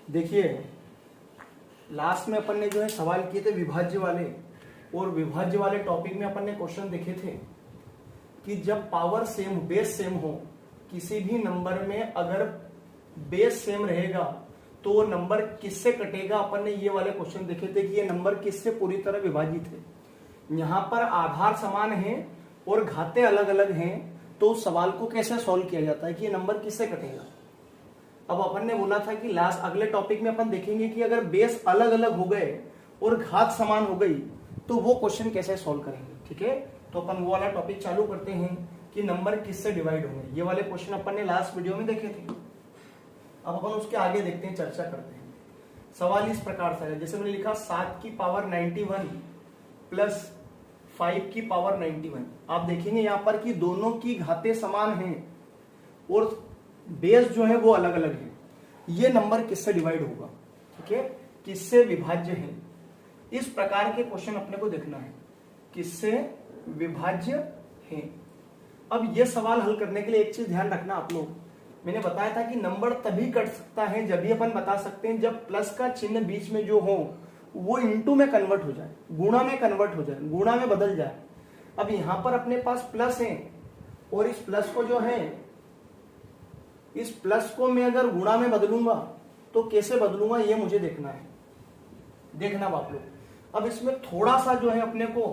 देखिए, लास्ट में अपन ने जो है सवाल किए थे विभाज्य वाले, और विभाज्य वाले टॉपिक में अपन ने क्वेश्चन देखे थे कि जब पावर सेम, बेस सेम हो, किसी भी नंबर में अगर बेस सेम रहेगा तो वो नंबर किससे कटेगा। अपन ने ये वाले क्वेश्चन देखे थे कि ये नंबर किससे पूरी तरह विभाजित है। यहाँ पर आधार समान है और घाते अलग अलग हैं, तो उस सवाल को कैसे सॉल्व किया जाता है कि ये नंबर किससे कटेगा। अब अपन ने बोला था कि लास्ट अगले टॉपिक में अपन देखेंगे कि अगर बेस अलग अलग हो गए और घात समान हो गई तो वो क्वेश्चन कैसे सॉल्व करेंगे। ठीक है, तो अपन वो वाला टॉपिक चालू करते हैं कि नंबर किससे डिवाइड होंगे। ये वाले क्वेश्चन अपन ने लास्ट वीडियो में देखे थे। अब अपन उसके आगे देखते हैं, चर्चा करते हैं। सवाल इस प्रकार से है, जैसे मैंने लिखा 7 की पावर 91 प्लस 5 की पावर 91। आप देखेंगे यहाँ पर कि दोनों की घातें समान हैं और बेस जो है वो अलग अलग है। ये नंबर किससे डिवाइड होगा, ठीक है, किससे विभाज्य है। इस प्रकार के क्वेश्चन अपने को देखना है, किससे विभाज्य है। अब ये सवाल हल करने के लिए एक चीज ध्यान रखना आप लोग, मैंने बताया था कि नंबर तभी कट सकता है जब भी अपन बता सकते हैं जब प्लस का चिन्ह बीच में जो हो वो इनटू में कन्वर्ट हो जाए, गुणा में कन्वर्ट हो जाए, गुणा में बदल जाए। अब यहां पर अपने पास प्लस है और इस प्लस को जो है, इस प्लस को मैं अगर गुणा में बदलूंगा तो कैसे बदलूंगा ये मुझे देखना है, देखना आप लोग। अब इसमें थोड़ा सा जो है अपने को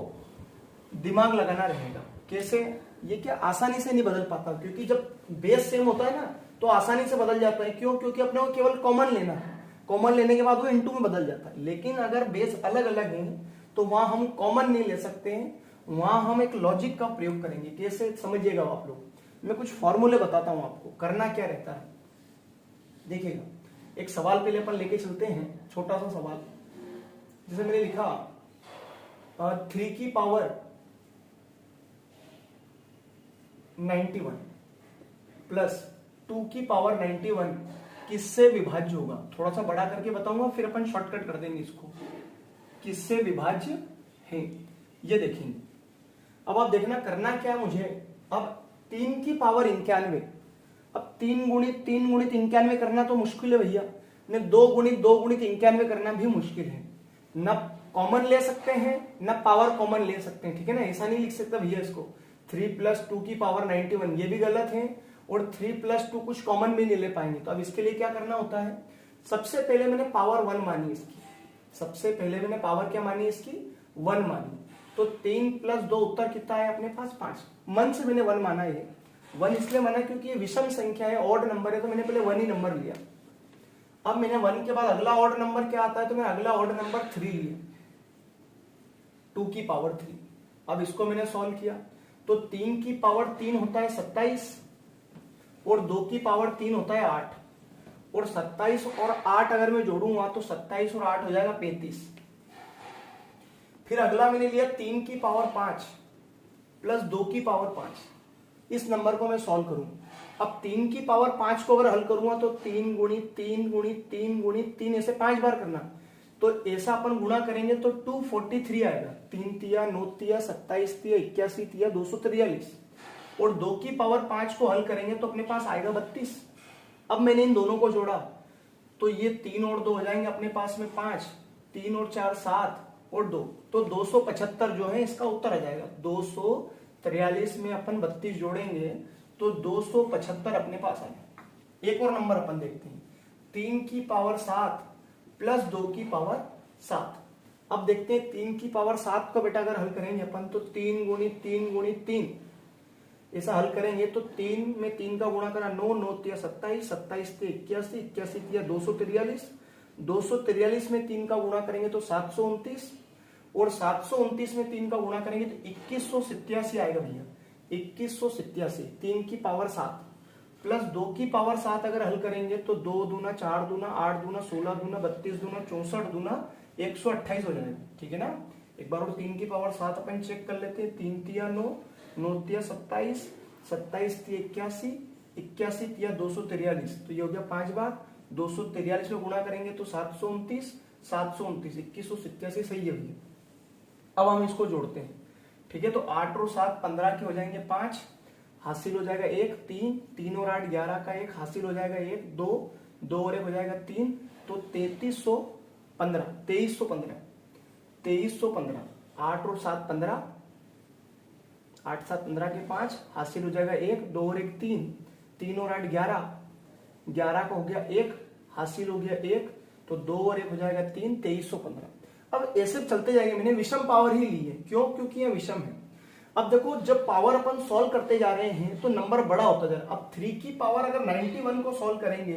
दिमाग लगाना रहेगा। कैसे, ये क्या आसानी से नहीं बदल पाता, क्योंकि जब बेस सेम होता है ना तो आसानी से बदल जाता है। क्यों, क्योंकि अपने को केवल कॉमन लेना है, कॉमन लेने के बाद वो इनटू में बदल जाता है। लेकिन अगर बेस अलग अलग है तो वहां हम कॉमन नहीं ले सकते हैं, वहां हम एक लॉजिक का प्रयोग करेंगे। कैसे, समझिएगा आप लोग। मैं कुछ फॉर्मूले बताता हूं आपको, करना क्या रहता है। देखिएगा, एक सवाल पहले अपन लेके चलते हैं, छोटा सा सवाल। जैसे मैंने लिखा 3 की पावर 91 प्लस 2 की पावर 91 किससे विभाज्य होगा। थोड़ा सा बड़ा करके बताऊंगा, फिर अपन शॉर्टकट कर देंगे इसको। किससे विभाज्य है ये देखेंगे। अब आप देखना करना क्या है मुझे। अब 3 की पावर 91, अब 3 गुणित 91 करना तो मुश्किल है भैया, ने 2 गुणित 91 करना भी मुश्किल है। न कॉमन ले सकते हैं न पावर कॉमन ले सकते हैं, ठीक है ना। ऐसा नहीं लिख सकता भैया इसको 3 प्लस 2 की पावर 91, ये भी गलत है, और 3 प्लस 2 कुछ कॉमन भी नहीं ले पाएंगे। तो अब इसके लिए क्या करना होता है, सबसे पहले मैंने पावर 1 मानी इसकी, सबसे पहले मैंने पावर क्या मानी इसकी, 1 मानी। तो 3 प्लस 2 उत्तर कितना है अपने पास, 5। मन से मैंने 1 माना है, 1 इसलिए माना क्योंकि ये विषम संख्या है, ऑड नंबर है, तो मैंने पहले 1 ही नंबर लिया। अब मैंने 1 के बाद अगला ऑड नंबर क्या आता है, तो मैं अगला ऑड नंबर 3 लिया, 2 की पावर 3। अब इसको मैंने सॉल्व किया तो 3 की पावर 3 होता है 27 और 2 की पावर 3 होता है 8, और 27 और 8 अगर मैं जोड़ूंगा तो 27 और 8 हो जाएगा 35। फिर अगला मैंने लिया 3 की पावर 5 प्लस 2 की पावर 5। इस नंबर को मैं सॉल्व करूं। अब 3 की पावर 5 को अगर हल करूंगा तो 3 गुणित 3 गुणित 3 गुणित 3 ऐसे 5 बार करना, तो ऐसा अपन गुणा करेंगे तो 243 आएगा। 3 तिया 9 तिया 27 तिया 81 तिया 243, और 2 की पावर 5 को हल करेंगे तो अपने पास आएगा 32। अब मैंने इन दोनों को जोड़ा तो ये 3 और 2 हो जाएंगे अपने पास में 5, 3 और 4 7 और 2, तो 275 जो है इसका उत्तर आ जाएगा। 243 में अपन 32 जोड़ेंगे तो 275 अपने पास आएगा। एक और नंबर अपन देखते हैं, 3 की पावर 7 प्लस 2 की पावर 7। अब देखते हैं 3 की पावर 7 को बेटा अगर हल करेंगे अपन तो 3 गुणित 3 गुणित 3 ऐसा हल करेंगे तो 3 में 3 का गुणा करा 9 9 तिया 27 27 तिया 81 81 तिया 243, 243 में 3 का गुणा करेंगे तो 729, और 729 में 3 का गुणा करेंगे तो 2187 आएगा भैया, 2187। 3 की पावर 7 प्लस 2 की पावर 7 अगर हल करेंगे तो 2 दूना 4 दूना 8 दूना 16 दूना 32 दूना 64 दूना 128 हो जाएगा, ठीक है ना। एक बार और 3 की पावर 7 अपन चेक कर लेते हैं। 3 तिया 9 9 तिया 27 27 तिया 81 81 तिया 243, तो ये हो गया 5 बार। 243 में गुणा करेंगे तो 729 729 2187 सही है भैया। अब हम इसको जोड़ते हैं, ठीक है। तो 8 और 7 15 के हो जाएंगे 5, हासिल हो जाएगा 1 3 3 और 8 11 का 1 हासिल हो जाएगा 1 2 2 और 1 हो जाएगा 3, तो 3315, 2315, 8 और 7 15, 8 7 15 के 5, हासिल हो जाएगा 1, 2 और 1 3, 3 और 8 11, 11 का हो गया 1, हासिल हो गया 1, तो 2 और 1 हो जाएगा 3, 2315। अब ऐसे चलते जाएंगे, मैंने विषम पावर ही ली है, क्यों? क्योंकि यह विषम है। अब देखो जब पावर अपन सॉल्व करते जा रहे हैं तो नंबर बड़ा होता जा रहा है। अब 3 की पावर अगर 91 को सॉल्व करेंगे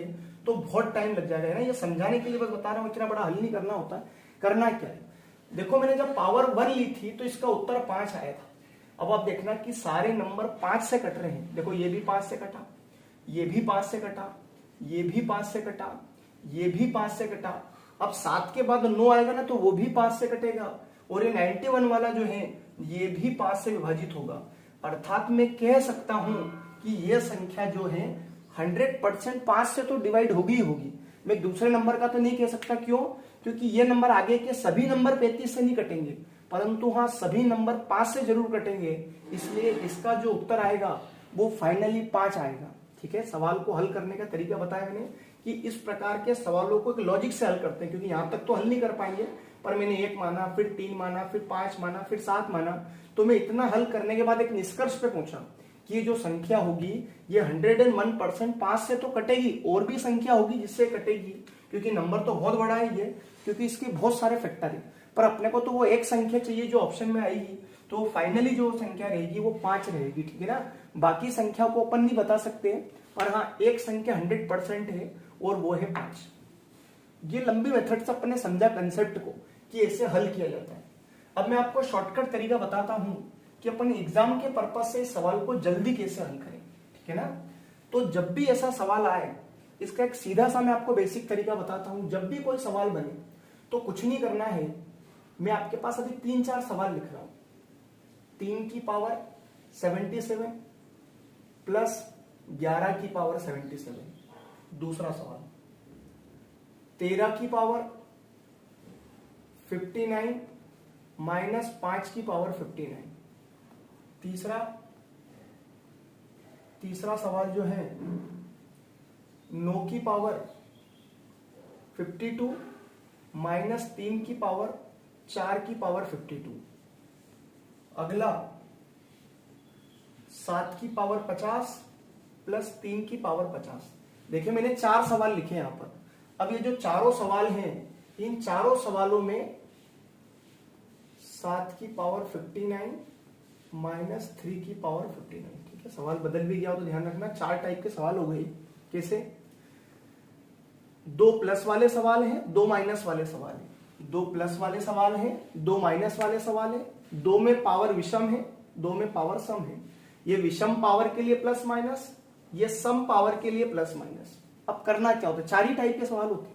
तो बहुत टाइम लग जाएगा, है ना। ये समझाने के लिए बस बता रहा हूं, इतना बड़ा हल नहीं करना होता। करना क्या है, देखो मैंने जब पावर 1 ली थी तो इसका उत्तर 5 आया था। अब आप देखना कि सारे नंबर 5 से कट रहे हैं। देखो ये भी 5 से कटा, ये भी 5 से कटा, ये भी 5 से कटा, ये भी 5 से कटा। अब 7 के बाद 9 आएगा ना तो वो भी 5 से कटेगा, और ये 91 वाला जो है ये भी 5 से विभाजित होगा। अर्थात मैं कह सकता हूं कि ये संख्या जो है 100% 5 से तो डिवाइड होगी ही होगी। मैं दूसरे नंबर का तो नहीं कह सकता, क्यों? क्योंकि ये नंबर आगे के सभी नंबर 35 से नहीं कटेंगे, परंतु हाँ सभी नंबर 5 से जरूर कटेंगे। इसलिए इसका जो उत्तर आएगा वो फाइनली 5 आएगा। ठीक है, सवाल को हल करने का तरीका बताया मैंने कि इस प्रकार के सवालों को एक लॉजिक से हल करते हैं, क्योंकि यहां तक तो हल नहीं कर पाएंगे, पर मैंने 1 माना, फिर 3 माना, फिर 5 माना, फिर 7 माना, तो मैं इतना हल करने के बाद एक निष्कर्ष पे पहुंचा कि ये जो संख्या होगी ये 101% 5 से तो कटेगी, और भी संख्या होगी जिससे कटेगी, क्योंकि नंबर तो बहुत बड़ा है ये, क्योंकि इसके बहुत सारे फैक्टर है। पर अपने को तो वो एक संख्या चाहिए जो ऑप्शन में आएगी, तो फाइनली जो संख्या रहेगी वो 5 रहेगी। ठीक है ना, बाकी संख्या को अपन नहीं बता सकते, पर हाँ एक संख्या 100% है और वो है 5। ये लंबी मेथड से अपने समझा कंसेप्ट को कि ऐसे हल किया जाता है। अब मैं आपको शॉर्टकट तरीका बताता हूं कि अपन एग्जाम के पर्पज से इस सवाल को जल्दी कैसे हल करें। ठीक है ना, तो जब भी ऐसा सवाल आए, इसका एक सीधा सा मैं आपको बेसिक तरीका बताता हूं। जब भी कोई सवाल बने तो कुछ नहीं करना है, मैं आपके पास अभी 3-4 सवाल लिख रहा हूं। 3 की पावर 77 प्लस 11 की पावर 77। दूसरा सवाल 13 की पावर 59 माइनस 5 की पावर 59। तीसरा सवाल जो है 9 की पावर 52 माइनस 3 की पावर 4 की पावर 52। अगला 7 की पावर 50 प्लस 3 की पावर 50। देखिए मैंने 4 सवाल लिखे यहां पर। अब ये जो चारों सवाल हैं, इन चारों सवालों में 7 की पावर 59 माइनस 3 की पावर 59। ठीक है, सवाल बदल भी गया हो तो ध्यान रखना, 4 टाइप के सवाल हो गए। कैसे? 2 प्लस वाले सवाल हैं, 2 माइनस वाले सवाल हैं। 2 प्लस वाले सवाल हैं, 2 माइनस वाले सवाल हैं। 2 में पावर विषम है, 2 में पावर सम है। ये विषम पावर के लिए प्लस माइनस, ये सम पावर के लिए प्लस माइनस। अब करना क्या होता है, 4 ही टाइप के सवाल होते हैं।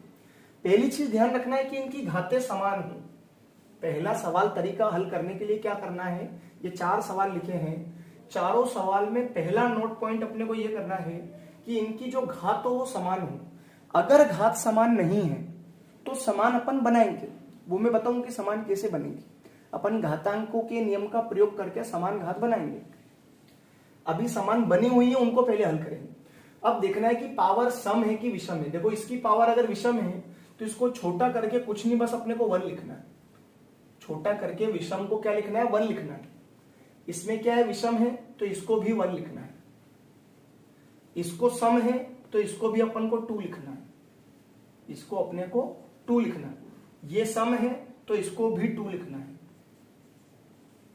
पहली चीज ध्यान रखना है कि इनकी घातें समान हो। पहला सवाल तरीका हल करने के लिए क्या करना है, ये 4 सवाल लिखे हैं, चारों सवाल में पहला नोट पॉइंट अपने को ये करना है कि इनकी जो घात हो वो समान हो। अगर घात समान नहीं है तो समान अपन बनाएंगे, वो मैं बताऊं कि समान कैसे बनेंगे। अपन घातांकों के नियम का प्रयोग करके समान घात बनाएंगे। अभी समान बनी हुई है, उनको पहले हल करेंगे। अब देखना है कि पावर सम है कि विषम है। देखो इसकी पावर अगर विषम है तो इसको छोटा करके कुछ नहीं, बस अपने को 1 लिखना है। छोटा करके विषम को क्या लिखना है, 1 लिखना है। इसमें क्या है, विषम है तो इसको भी 1 लिखना है। इसको सम है तो इसको भी अपन को 2 लिखना है। इसको अपने को 2 लिखना है। ये सम है तो इसको भी 2 लिखना है।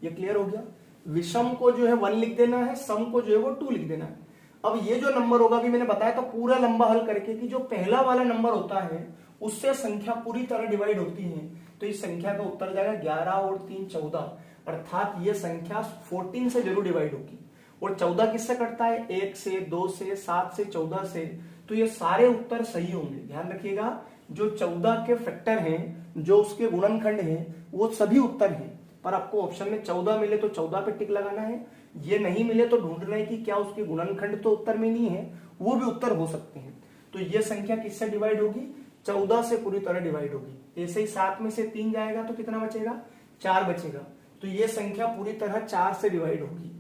ये क्लियर हो गया। विषम को जो है 1 लिख देना है, सम को जो है वो 2 लिख देना है। अब ये जो नंबर होगा, भी मैंने बताया था पूरा लंबा हल करके कि जो पहला वाला नंबर होता है उससे संख्या पूरी तरह डिवाइड होती है, तो इस संख्या का उत्तर जाएगा 11 और 3 14। अर्थात ये संख्या 14 से जरूर डिवाइड होगी। और 14 किससे कटता है, 1 से, 2 से, 7 से, 14 से। तो ये सारे उत्तर सही होंगे। ध्यान रखिएगा, जो 14 के फैक्टर हैं, जो उसके गुणनखंड हैं, वो सभी उत्तर हैं। पर आपको ऑप्शन में 14 मिले तो 14 पे टिक लगाना है, ये नहीं मिले तो ढूंढना है कि क्या उसके गुणनखंड तो उत्तर में नहीं है, वो भी उत्तर हो सकते हैं। तो ये संख्या किससे डिवाइड होगी, 14 से पूरी तरह डिवाइड होगी। ऐसे ही 7 में से 3 जाएगा तो कितना बचेगा, 4 बचेगा। तो ये संख्या पूरी तरह 4 से डिवाइड होगी।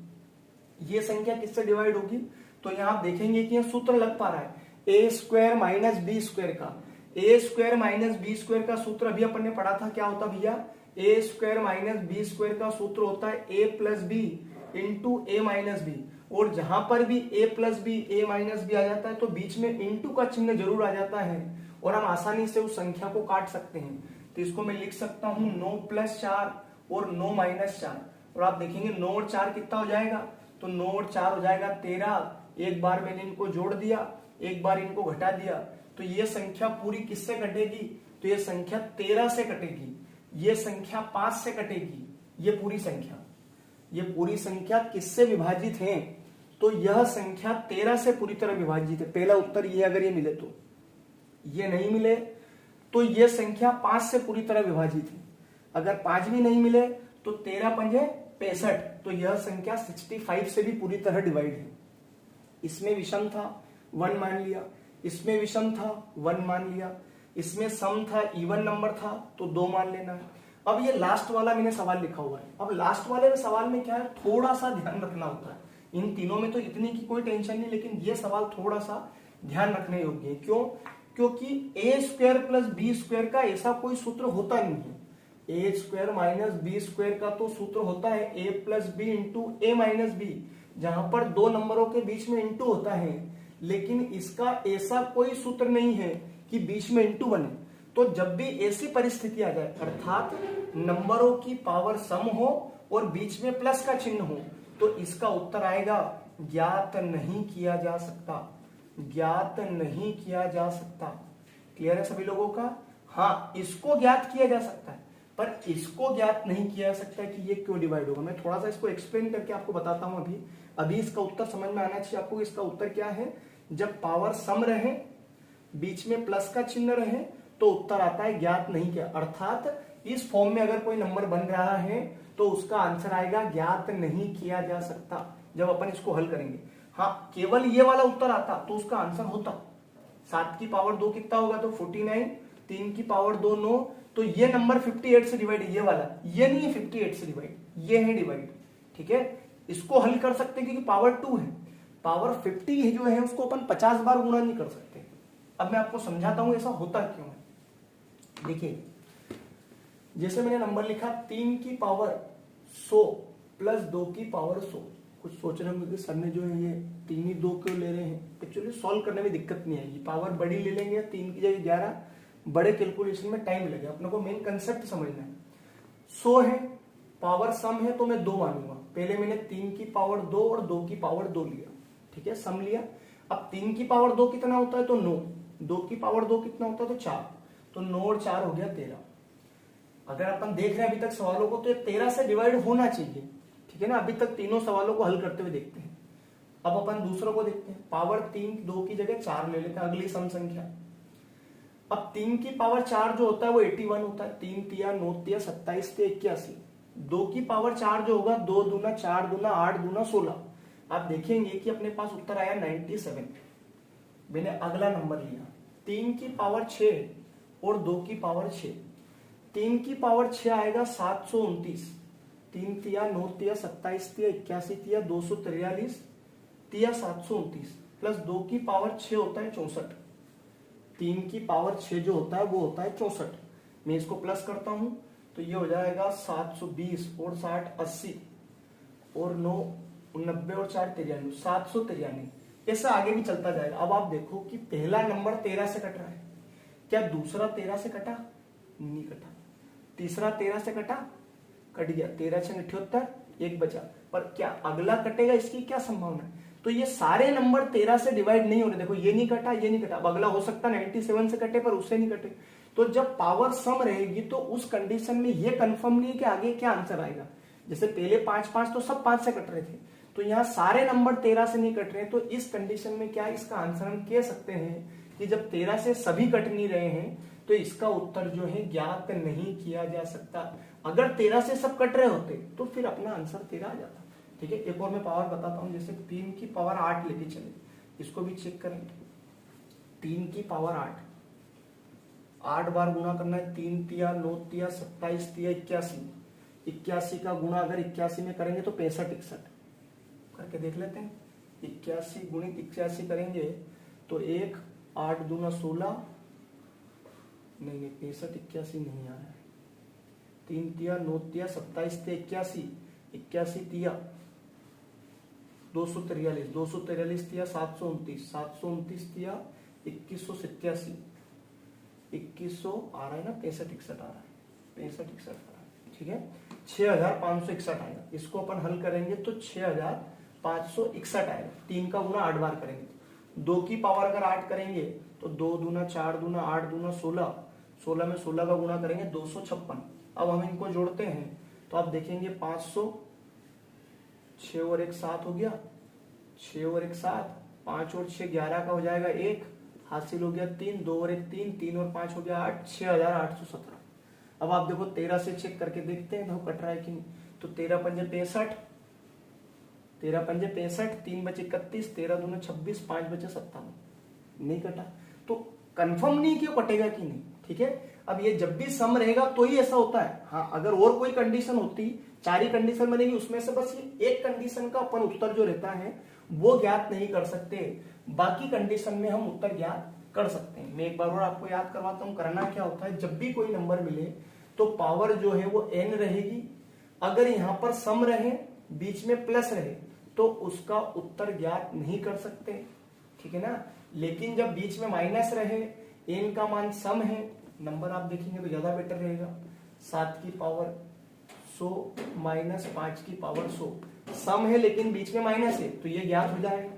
ये संख्या किससे डिवाइड होगी, तो यहां आप देखेंगे कि यह सूत्र लग पा रहा है। ए स्क्वायर माइनस बी स्क्वायर का, ए स्क्वायर माइनस बी स्क्वायर का सूत्र अभी अपन ने पढ़ा था, क्या होता भैया, ए स्क्वायर माइनस बी स्क्वायर का सूत्र होता है ए प्लस बी इंटू ए माइनस बी, और जहां पर भी ए प्लस बी ए माइनस बी आ जाता है तो बीच में इंटू का चिन्ह जरूर आ जाता है, और हम आसानी से उस संख्या को काट सकते हैं। तो इसको मैं लिख सकता हूं 9 प्लस 4 और 9 माइनस 4, और आप देखेंगे 9 और 4 कितना हो जाएगा, तो 9 और 4 हो जाएगा 13, एक बार मैंने इनको जोड़ दिया, एक बार इनको घटा दिया, तो ये संख्या पूरी किससे कटेगी, तो ये संख्या 13 से कटेगी, ये संख्या 5 से कटेगी, ये पूरी संख्या किससे विभाजित है, तो यह संख्या 13 से पूरी तरह विभाजित है। पहला उत्तर ये, अगर ये मिले तो, ये नहीं मिले तो ये संख्या 5 से पूरी तरह विभाजित है, अगर 5 भी नहीं मिले तो 13 पंजे 65, तो यह संख्या 65 से भी पूरी तरह डिवाइड है। इसमें विषम था 1 मान लिया, इसमें विषम था 1 मान लिया, इसमें सम था इवन नंबर था तो 2 मान लेना है। अब ये लास्ट वाला मैंने सवाल लिखा हुआ है, अब लास्ट वाले सवाल में क्या है, थोड़ा सा ध्यान रखना होता है। इन तीनों में तो इतनी की कोई टेंशन नहीं, लेकिन ये सवाल थोड़ा सा ध्यान रखने योग्य है। क्यों, क्योंकि ए स्क्वायर प्लस बी स्क्वायर का ऐसा कोई सूत्र होता नहीं है। ए स्क्वायर माइनस बी स्क्वायर का तो सूत्र होता है ए प्लस बी इंटू ए माइनस बी, जहां पर दो नंबरों के बीच में इंटू होता है, लेकिन इसका ऐसा कोई सूत्र नहीं है कि बीच में इंटू बने। तो जब भी ऐसी परिस्थिति आ जाए, अर्थात नंबरों की पावर सम हो और बीच में प्लस का चिन्ह हो, तो इसका उत्तर आएगा ज्ञात नहीं किया जा सकता, ज्ञात नहीं किया जा सकता। क्लियर है सभी लोगों का? हाँ, इसको ज्ञात किया जा सकता है, पर इसको ज्ञात नहीं किया जा सकता कि ये क्यों डिवाइड होगा। मैं थोड़ा सा इसको एक्सप्लेन करके आपको बताता हूं। अभी इसका उत्तर समझ में आना चाहिए आपको। इसका उत्तर क्या है, जब पावर सम रहे, बीच में प्लस का चिन्ह रहे, तो उत्तर आता है ज्ञात नहीं किया। अर्थात इस फॉर्म में अगर कोई नंबर बन रहा है तो उसका आंसर आएगा ज्ञात नहीं किया जा सकता, जब अपन इसको हल करेंगे। हाँ, केवल ये वाला उत्तर आता तो उसका आंसर होता 7 की पावर 2 कितना होगा, तो 49, 3 की पावर 2 9, तो ये नंबर 58 से डिवाइड, ये वाला, ये नहीं है 58 से डिवाइड, ये है डिवाइड। ठीक है, इसको हल कर सकते हैं क्योंकि पावर 2 है। पावर 50 जो है उसको अपन 50 बार गुणा नहीं कर सकते। अब मैं आपको समझाता हूं ऐसा होता क्यों है। देखिए, जैसे मैंने नंबर लिखा 3 की पावर 100 प्लस 2 की पावर 100। कुछ सोच रहे होंगे कि सर ने जो है ये 3 ही 2 क्यों ले रहे हैं। एक्चुअली सॉल्व करने में दिक्कत नहीं आएगी, पावर बड़ी ले लेंगे, 3 की जगह 11, बड़े कैलकुलेशन में टाइम लगेगा। अपने को मेन कंसेप्ट समझना है। 100 है, पावर सम है, तो मैं 2 मानूंगा। पहले मैंने 3 की पावर 2 और 2 की पावर 2 लिया, ठीक है, सम लिया। अब 3 की पावर 2 कितना होता है, तो 9, 2 की पावर 2 कितना होता है, तो 4, तो 9 और 4 हो गया 13। अगर अपन देख रहे हैं अभी तक सवालों को, तो ये 13 से डिवाइड होना चाहिए, ठीक है ना। अभी तक तीनों सवालों को हल करते हुए देखते हैं। अब अपन दूसरों को देखते हैं। पावर 3 2 की जगह 4 ले लेते हैं, अगली सम संख्या। अब 3 की पावर 4 जो होता है वो 81 होता है। 3 तिया 9 तिया 27 तिया 81। 2 की पावर 4 जो होगा 2 दूना 4 दूना 8 दूना 16। आप देखेंगे कि अपने पास उत्तर आया 97। मैंने अगला नंबर लिया 3 की पावर 6 और 2 की पावर 6। 3 की पावर 6 आएगा 729। 3 तिया 9 तिया 27 तिया 81 तिया 243 तिया 729 प्लस 2 की पावर 6 होता है 64। 3 की पावर 6 जो होता है वो होता है 64। मैं इसको प्लस करता हूं तो ये हो जाएगा 720 और 60 80 और 9 90 और 4 93 793। ऐसा आगे भी चलता जाएगा। अब आप देखो कि पहला नंबर 13 से कट रहा है, क्या दूसरा 13 से कटा? नहीं कटा। तीसरा 13 से कटा? कट गया। 13 से 78, एक बचा। पर क्या अगला कटेगा, इसकी क्या संभावना है? तो ये सारे नंबर 13 से डिवाइड नहीं हो रहे। देखो, ये नहीं कटा, ये नहीं कटा। अब अगला हो सकता है 97 से कटे, पर उससे नहीं कटे। तो जब पावर सम रहेगी तो उस कंडीशन में ये कंफर्म नहीं है कि आगे क्या आंसर आएगा। जैसे पहले 5 5 तो सब 5 से कट रहे थे, तो यहाँ सारे नंबर 13 से नहीं कट रहे हैं। तो इस कंडीशन में क्या इसका आंसर हम कह सकते हैं कि जब 13 से सभी कट नहीं रहे हैं तो इसका उत्तर जो है ज्ञात नहीं किया जा सकता। अगर 13 से सब कट रहे होते तो फिर अपना आंसर 13 आ जाता। ठीक है, एक और मैं पावर बताता हूं। जैसे 3 की पावर 8 लेके चले, इसको भी चेक करें। 3 की पावर 8 बार गुणा करना है। 3 तिया 9 तिया 27 तिया 81। 81 का गुणा अगर 81 में करेंगे तो 65 61 करके देख लेते हैं। 81 गुणित 81 करेंगे तो 1 8 दूना 16, नहीं 65 81 नहीं आ रहा है, 3 तिया 9 तिया 27 ते 81, 81 तिया 243, 243 तिया 729, 729 तिया 2187, 2100 आ रहा है ना, 65 61 आ रहा है, 65 61 आ रहा है, ठीक है। 6561 आएगा, इसको अपन हल करेंगे तो 6561 आएगा। 3 का गुना 8 बार करेंगे, 2 की पावर अगर 8 करेंगे तो 2 दूना 4 दूना 8 दूना 16, 16 में 16 का गुना करेंगे 256। अब हम इनको जोड़ते हैं तो आप देखेंगे 500, 6 और 1 7 हो गया, 6 और 1 7, 5 और 6 11 का हो जाएगा 1, हासिल हो गया 3, 2 और 1 3, 3 और 5 हो गया 8, 6817। अब आप देखो 13 से चेक करके देखते हैं तो कट रहा है कि नहीं। तो 13 पंजे 65, 13 पंजे 65, 3 बचे 31, 13 दूना 26, 5 बचे 57, नहीं कटा। तो कंफर्म नहीं कि वो कटेगा कि नहीं, ठीक है। अब ये जब भी सम रहेगा तो ही ऐसा होता है। हाँ, अगर और कोई कंडीशन होती, 4 ही कंडीशन बनेगी, उसमें से बस ये एक कंडीशन का अपन उत्तर जो रहता है वो ज्ञात नहीं कर सकते, बाकी कंडीशन में हम उत्तर ज्ञात कर सकते हैं। मैं एक बार और आपको याद करवाता हूं, करना क्या होता है, जब भी कोई नंबर मिले तो पावर जो है वो n रहेगी। अगर यहां पर सम रहे, बीच में प्लस रहे, तो उसका उत्तर ज्ञात नहीं कर सकते, ठीक है ना। लेकिन जब बीच में माइनस रहे, n का मान सम है, नंबर आप देखेंगे तो ज्यादा बेटर रहेगा। 7 की पावर 100 माइनस 5 की पावर 100, सम है लेकिन बीच में माइनस है तो ये ज्ञात हो जाएगा।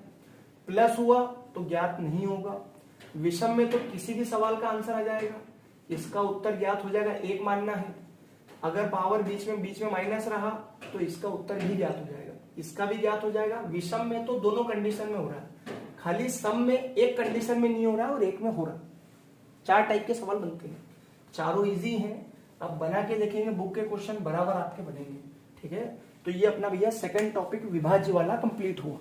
प्लस हुआ तो ज्ञात नहीं होगा। विषम में तो किसी भी सवाल का आंसर आ जाएगा, इसका उत्तर ज्ञात हो जाएगा, एक मानना है। अगर पावर बीच में माइनस रहा तो इसका उत्तर भी ज्ञात हो जाएगा, इसका भी ज्ञात हो जाएगा। विषम में तो दोनों कंडीशन में हो रहा है, खाली सम में एक कंडीशन में नहीं हो रहा है और एक में हो रहा है। 4 टाइप के सवाल बनते हैं, चारों इजी हैं। अब बना के देखेंगे, बुक के क्वेश्चन बराबर आपके बनेंगे, ठीक है। तो ये अपना भैया सेकंड टॉपिक विभाज्य वाला कंप्लीट हुआ।